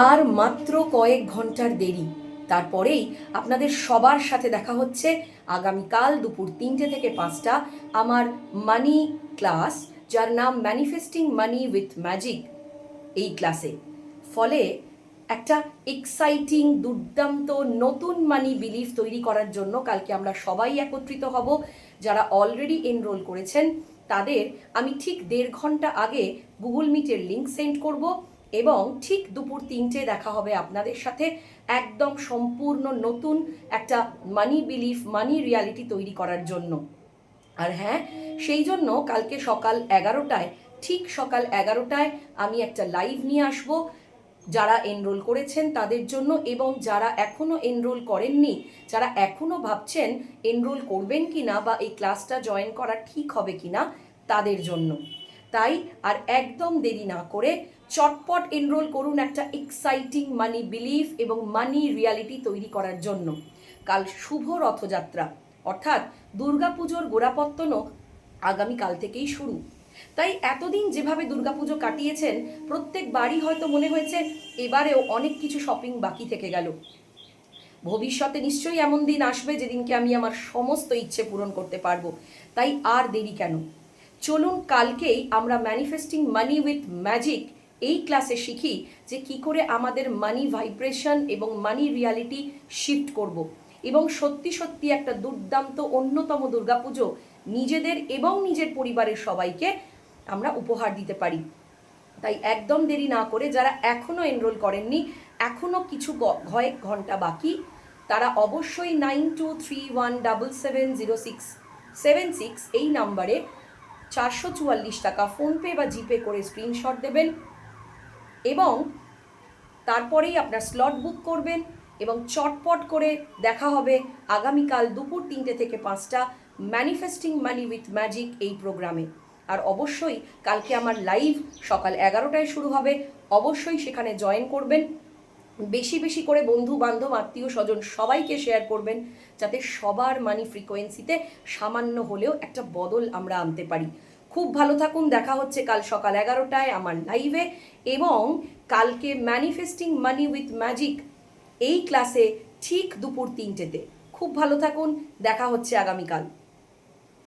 আর মাত্র কয়েক ঘন্টার দেরি, তারপরেই আপনাদের সবার সাথে দেখা হচ্ছে আগামীকাল দুপুর 3টে থেকে 5টা আমার মানি ক্লাস, যার নাম ম্যানিফেস্টিং মানি উইথ ম্যাজিক। এই ক্লাসে ফলে একটা এক্সাইটিং, দুর্দান্ত নতুন মানি বিলিফ তৈরি করার জন্য কালকে আমরা সবাই একত্রিত হব। যারা অলরেডি এনরোল করেছেন তাদের আমি ঠিক 1.5 ঘন্টা আগে গুগল মিটের লিঙ্ক সেন্ড করব এবং ঠিক দুপুর 3টে দেখা হবে আপনাদের সাথে একদম সম্পূর্ণ নতুন একটা মানি বিলিফ, মানি রিয়ালিটি তৈরি করার জন্য। আর হ্যাঁ, সেই জন্য কালকে সকাল 11টায়, ঠিক সকাল 11টায় আমি একটা লাইভ নিয়ে আসব যারা এনরোল করেছেন তাদের জন্য, এবং যারা এখনও এনরোল করেননি, যারা এখনও ভাবছেন এনরোল করবেন কি না বা এই ক্লাসটা জয়েন করা ঠিক হবে কি না তাদের জন্য। তাই আর একদম দেরি না করে চটপট এনরোল করুন একটা এক্সাইটিং মানি বিলিফ এবং মানি রিয়ালিটি তৈরি করার জন্য। কাল শুভ রথযাত্রা, অর্থাৎ দুর্গাপুজোর গোড়াপত্তনও আগামীকাল থেকেই শুরু। তাই এতদিন যেভাবে দুর্গাপুজো কাটিয়েছেন প্রত্যেক বাড়ি হয়তো মনে হয়েছে এবারেও অনেক কিছু শপিং বাকি থেকে গেল। ভবিষ্যতে নিশ্চয়ই এমন দিন আসবে যেদিনকে আমি আমার সমস্ত ইচ্ছে পূরণ করতে পারবো। তাই আর দেরি কেন, চলুন কালকেই আমরা ম্যানিফেস্টিং মানি উইথ ম্যাজিক এই ক্লাসে শিখি যে কি করে আমাদের মানি ভাইব্রেশন এবং মানি রিয়ালিটি শিফট করব এবং সত্যি সত্যি একটা দুর্দান্ত অন্যতম দুর্গাপুজো নিজেদের এবং নিজের পরিবারের সবাইকে আমরা উপহার দিতে পারি। তাই একদম দেরি না করে যারা এখনও এনরোল করেননি, এখনও কিছু কয়েক ঘন্টা বাকি, তারা অবশ্যই 9231770676 এই নাম্বারে 444 টাকা ফোনপে বা জিপে করে স্ক্রিনশট দেবেন এবং তারপরেই আপনার স্লট বুক করবেন এবং চটপট করে দেখা হবে আগামীকাল দুপুর 3টে থেকে 5টা ম্যানিফেস্টিং মানি উইথ ম্যাজিক এই প্রোগ্রামে। আর অবশ্যই কালকে আমার লাইভ সকাল 11টায় শুরু হবে, অবশ্যই সেখানে জয়েন করবেন। বেশি বেশি করে বন্ধু বান্ধব আত্মীয় স্বজন সবাইকে শেয়ার করবেন যাতে সবার মানি ফ্রিকোয়েন্সিতে সামান্য হলেও একটা বদল আমরা আনতে পারি। খুব ভালো থাকুন, দেখা হচ্ছে কাল সকাল 11টায় আমার লাইভে এবং কালকে ম্যানিফেস্টিং মানি উইথ ম্যাজিক এই ক্লাসে ঠিক দুপুর 3টেতে। খুব ভালো থাকুন, দেখা হচ্ছে আগামীকাল।